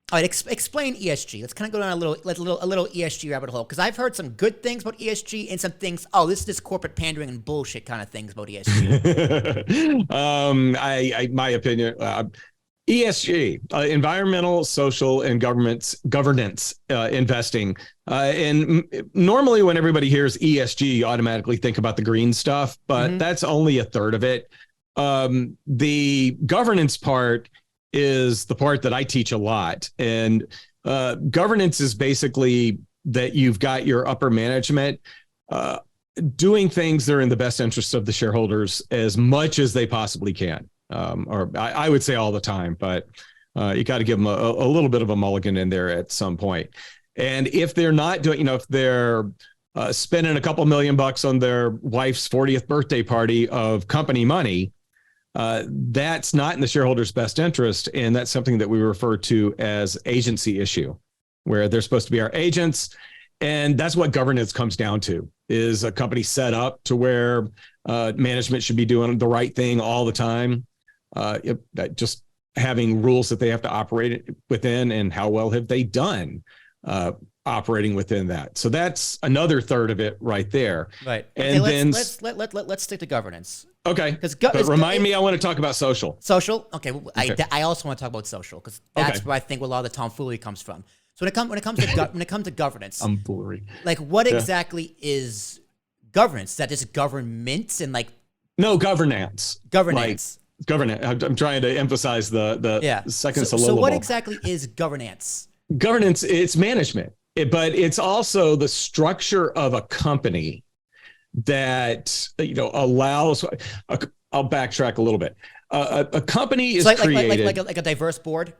All right, explain ESG. Let's kind of go down a little ESG rabbit hole because I've heard some good things about ESG and some things. Oh, this is just corporate pandering and bullshit kind of things about ESG. My opinion, ESG, environmental, social, and governance investing. And normally, when everybody hears ESG, you automatically think about the green stuff, but that's only a third of it. The governance part is the part that I teach a lot. And governance is basically that you've got your upper management doing things that are in the best interest of the shareholders as much as they possibly can. Or I would say all the time, but you got to give them a little bit of a mulligan in there at some point. And if they're not doing, if they're spending a couple $1 million on their wife's 40th birthday party of company money, that's not in the shareholders' best interest. And that's something that we refer to as agency issue, where they're supposed to be our agents. And that's what governance comes down to, is a company set up to where management should be doing the right thing all the time. Just having rules that they have to operate within, and how well have they done operating within that. So that's another third of it right there. Right. And okay, then let's stick to governance. Okay. But remind me, I want to talk about social. Social. Okay. Well, I also want to talk about social because that's where I think a lot of the tomfoolery comes from. So when it comes to governance, tomfoolery. Like what exactly is governance? Is that just governments and like? No, governance. Governance. Like, governance. I'm trying to emphasize the second syllable. So what exactly is governance? Governance, it's management, but it's also the structure of a company that allows. I'll backtrack a little bit. A company is created like a diverse board.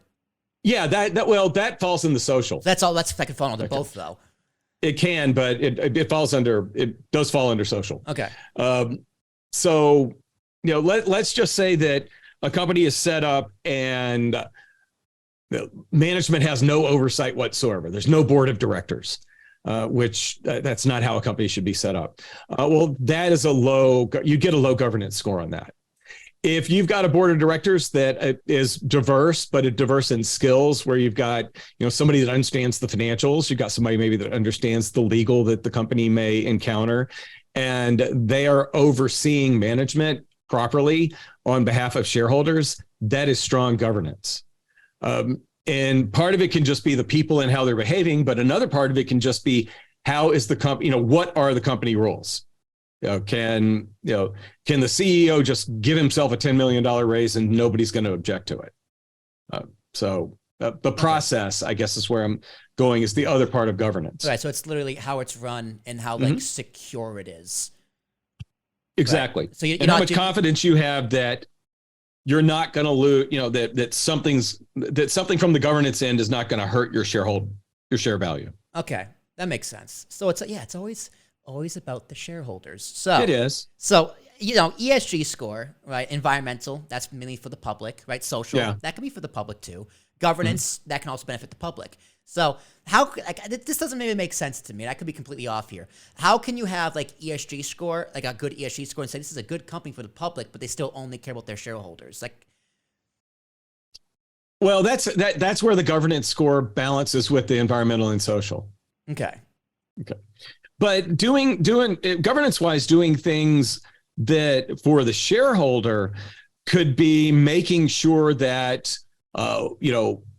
Yeah, that falls in the social. That's all. That can fall under both, though. It can, but it does fall under social. Okay. So let's just say that a company is set up and management has no oversight whatsoever. There's no board of directors. Which that's not how a company should be set up. Well, that is you get a low governance score on that. If you've got a board of directors that is diverse, but it's diverse in skills, where you've got, somebody that understands the financials, you've got somebody maybe that understands the legal that the company may encounter, and they are overseeing management properly on behalf of shareholders, that is strong governance. And part of it can just be the people and how they're behaving, but another part of it can just be how is the company, what are the company rules? Can the CEO just give himself a $10 million raise and nobody's going to object to it? So the process, I guess, is where I'm going, is the other part of governance. Right. So it's literally how it's run and how secure it is. Exactly. Right. So and how much confidence you have that you're not going to lose, that something from the governance end is not going to hurt your share value. Okay, that makes sense. So it's always about the shareholders. So it is. So ESG score, right? Environmental, that's mainly for the public, right? Social, that can be for the public too. Governance, that can also benefit the public. So this doesn't maybe make sense to me. I could be completely off here. How can you have like ESG score, like a good ESG score, and say this is a good company for the public, but they still only care about their shareholders? Well, that's where the governance score balances with the environmental and social. Okay. But doing governance wise, doing things that for the shareholder could be making sure that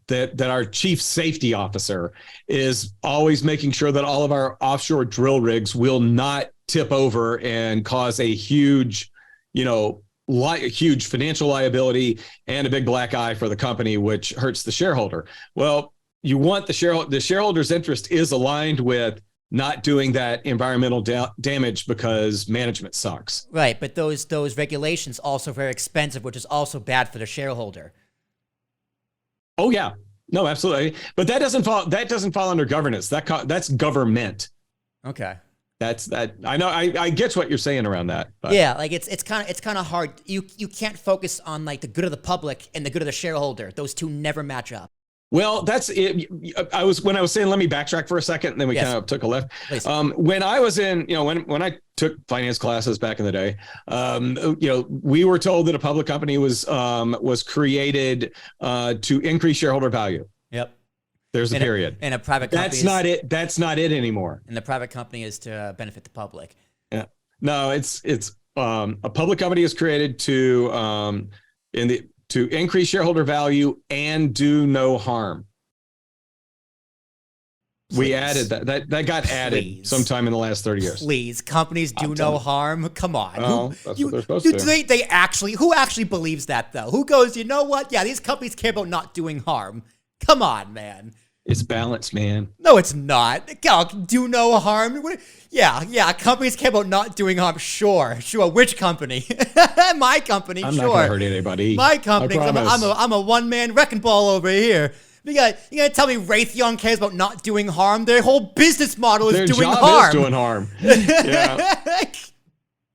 that our chief safety officer is always making sure that all of our offshore drill rigs will not tip over and cause a huge, huge financial liability and a big black eye for the company, which hurts the shareholder. Well, you want the shareholder's interest is aligned with not doing that environmental damage because management sucks. Right, but those regulations also very expensive, which is also bad for the shareholder. Oh yeah, no, absolutely. But that doesn't fall under governance. That's government. Okay. That's that. I know. I get what you're saying around that. But. Yeah, like it's kind of hard. You can't focus on like the good of the public and the good of the shareholder. Those two never match up. Well, that's it. When I was saying, let me backtrack for a second, and then we kind of took a left. When I was in, when I took finance classes back in the day, we were told that a public company was created to increase shareholder value. Yep. There's a period. And a private company. That's not it anymore. And the private company is to benefit the public. Yeah. No, it's a public company is created to increase shareholder value and do no harm. Please. We added that got added sometime in the last 30 years. Please, companies do no harm. Come on. Oh, that's what they're supposed to do. Who actually believes that though? Who goes, you know what? Yeah, these companies care about not doing harm. Come on, man. It's balance, man. No, it's not. Do no harm. Yeah. Companies care about not doing harm. Sure. Which company? My company. I'm not gonna hurt anybody. My company. I'm a one-man wrecking ball over here. You gotta tell me Raytheon cares about not doing harm? Their whole business model is doing harm. Their job is doing harm. Yeah.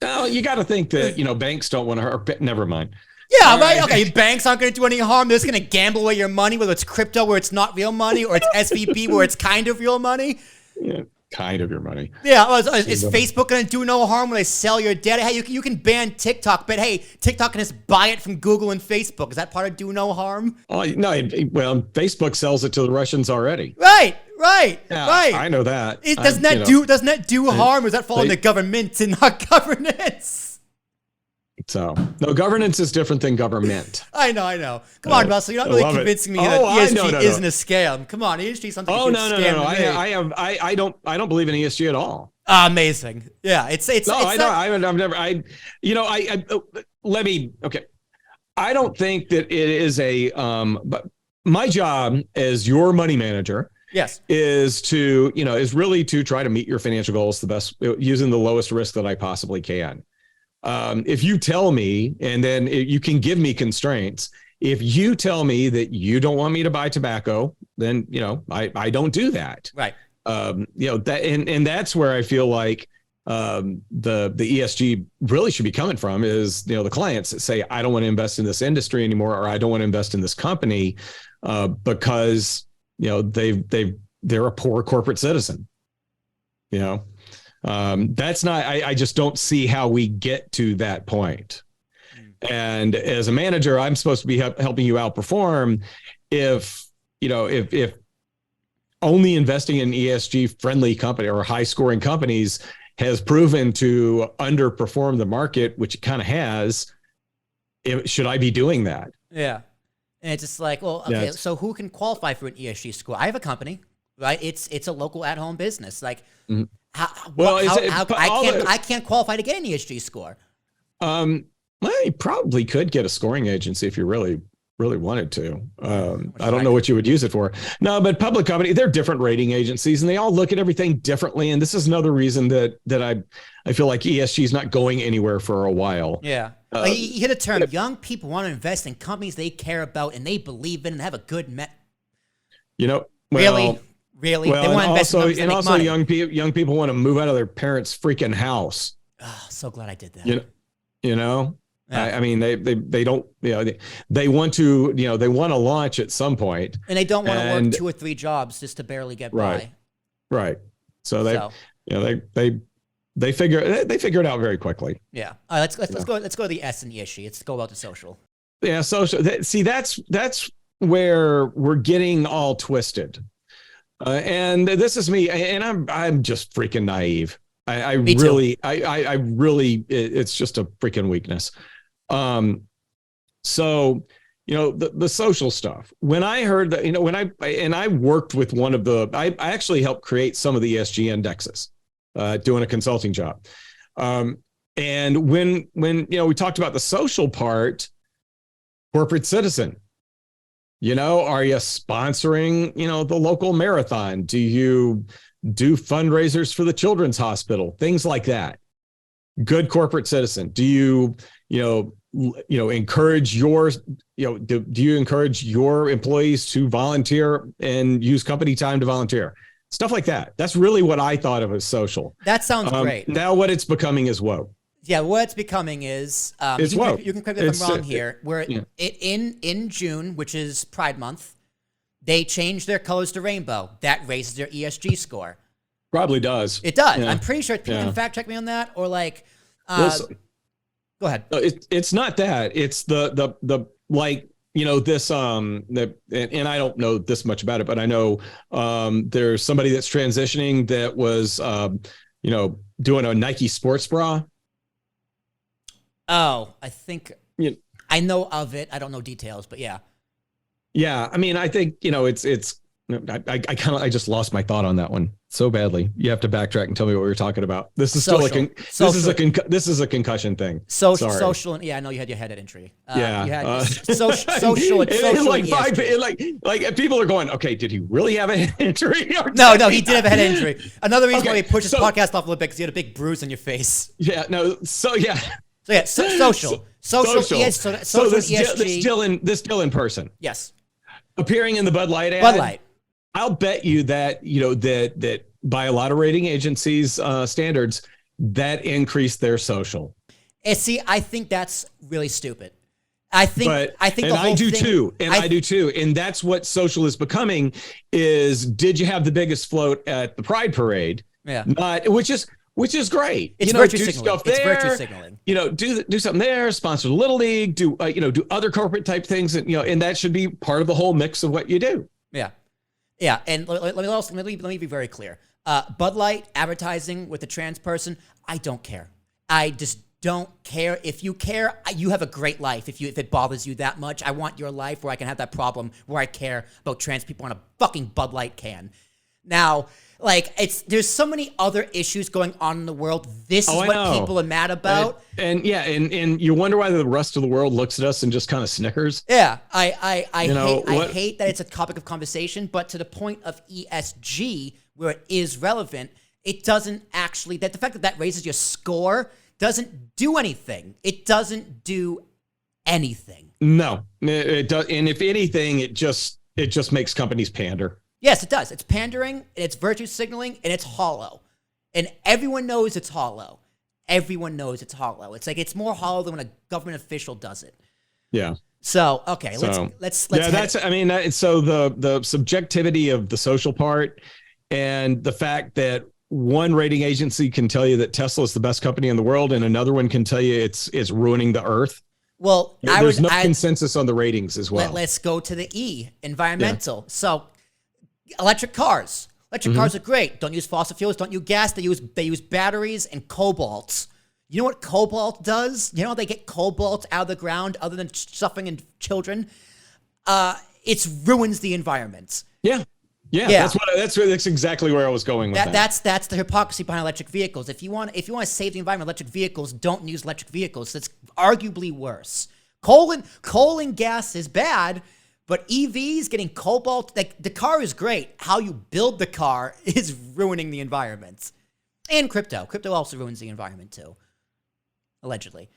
No, you got to think that banks don't want to hurt. Never mind. Yeah, right. Okay, banks aren't going to do any harm. They're just going to gamble away your money, whether it's crypto where it's not real money, or it's SVB where it's kind of real money. Yeah, kind of your money. Yeah, is Facebook going to do no harm when they sell your data? Hey, you can ban TikTok, but hey, TikTok can just buy it from Google and Facebook. Is that part of do no harm? Oh no, well, Facebook sells it to the Russians already. Right. Yeah, right. I know that. Doesn't that do harm, or does that fall under government and not governance? So, no, governance is different than government. I know. Come on, Russell. You're not really convincing me that ESG isn't a scam. Come on, ESG is something. No. I don't believe in ESG at all. Amazing. Yeah, it's. No, I know. I've never. Okay. I don't think that it is a. But my job as your money manager. Yes. Is really to try to meet your financial goals the best using the lowest risk that I possibly can. If you tell me, and then you can give me constraints. If you tell me that you don't want me to buy tobacco, then I don't do that. Right. That and that's where I feel like the ESG really should be coming from is the clients that say I don't want to invest in this industry anymore, or I don't want to invest in this company because they're a poor corporate citizen. That's not, I just don't see how we get to that point. And as a manager, I'm supposed to be helping you outperform. If only investing in ESG friendly company or high scoring companies has proven to underperform the market, which it kind of has, should I be doing that? Yeah. And it's just like, well, okay, so who can qualify for an ESG score? I have a company, right? It's a local at home business. Like, I can't qualify to get an ESG score. Well, you probably could get a scoring agency if you really wanted to. I don't know what you would use it for. No, but public company, they're different rating agencies and they all look at everything differently. And this is another reason that I feel like ESG is not going anywhere for a while. Yeah. You hit a term. Young people want to invest in companies they care about and they believe in and have a good Really? Well, they want to invest in companies that make money. young people want to move out of their parents' freaking house. Oh, so glad I did that. Yeah. I mean, they don't, they want to, they want to launch at some point. And they don't want to work 2 or 3 jobs just to barely get by. Right. So they figure it out very quickly. Yeah. All right, let's go to the S in ESG. Let's go about the social. Yeah. Social. See, that's where we're getting all twisted. And this is me, and I'm just freaking naive. I really, it's just a freaking weakness. So, the social stuff, when I heard that, I worked with I actually helped create some of the ESG indexes, doing a consulting job. And when we talked about the social part, corporate citizen, are you sponsoring, the local marathon? Do you do fundraisers for the Children's Hospital? Things like that. Good corporate citizen. Do you, encourage do you encourage your employees to volunteer and use company time to volunteer? Stuff like that. That's really what I thought of as social. That sounds great. Now what it's becoming is woke. Yeah, what it's becoming is it's woke. You can correct me if I'm wrong here. Where in June, which is Pride Month, they changed their colors to rainbow. That raises their ESG score. Probably does. It does. Yeah. I'm pretty sure people can fact check me on that, or go ahead. It's not that. It's the this and I don't know this much about it, but I know there's somebody that's transitioning that was doing a Nike sports bra. Oh, I think I know of it. I don't know details, but yeah. Yeah, I mean, I think I just lost my thought on that one so badly. You have to backtrack and tell me what we were talking about. This is this is a concussion thing. Social, yeah, I know you had your head injury. Yeah, you had social and like people are going, okay, did he really have a head injury? No, he did have a head injury. Another reason why we pushed this podcast off a little bit because you had a big bruise on your face. Yeah, no, social, ESG. This still in person. Yes. Appearing in the Bud Light ad. Bud Light. I'll bet you that that by a lot of rating agencies standards that increased their social. And see, I think that's really stupid. I think I do too. And that's what social is becoming is, did you have the biggest float at the Pride Parade? Yeah. Which is great. It's virtue signaling. It's virtue signaling. Do something there, sponsor the Little League, do other corporate type things, and that should be part of the whole mix of what you do. Yeah. Yeah, and let me be very clear. Bud Light advertising with a trans person, I don't care. I just don't care. If you care, you have a great life. If it bothers you that much, I want your life where I can have that problem where I care about trans people on a fucking Bud Light can. Now, there's so many other issues going on in the world. This is what people are mad about. And you wonder why the rest of the world looks at us and just kind of snickers. Yeah, I hate that it's a topic of conversation, but to the point of ESG, where it is relevant, it doesn't actually, the fact that raises your score doesn't do anything. It doesn't do anything. No, it does. And if anything, it just makes companies pander. Yes, it does. It's pandering, and it's virtue signaling, and it's hollow. And everyone knows it's hollow. Everyone knows it's hollow. It's it's more hollow than when a government official does it. Yeah. So, okay, let's yeah, so the subjectivity of the social part and the fact that one rating agency can tell you that Tesla is the best company in the world and another one can tell you it's ruining the earth. Well, there's no consensus on the ratings as well. Let's go to the E, environmental. Yeah. So, electric cars. Electric cars are great. Don't use fossil fuels. Don't use gas. They use batteries and cobalt. You know what cobalt does? You know how they get cobalt out of the ground other than suffering in children? It ruins the environment. Yeah. That's exactly where I was going with that. That's the hypocrisy behind electric vehicles. If you want to save the environment, electric vehicles, don't use electric vehicles. That's arguably worse. Coal and gas is bad, but EVs getting cobalt, the car is great. How you build the car is ruining the environment. And crypto. Crypto also ruins the environment too. Allegedly.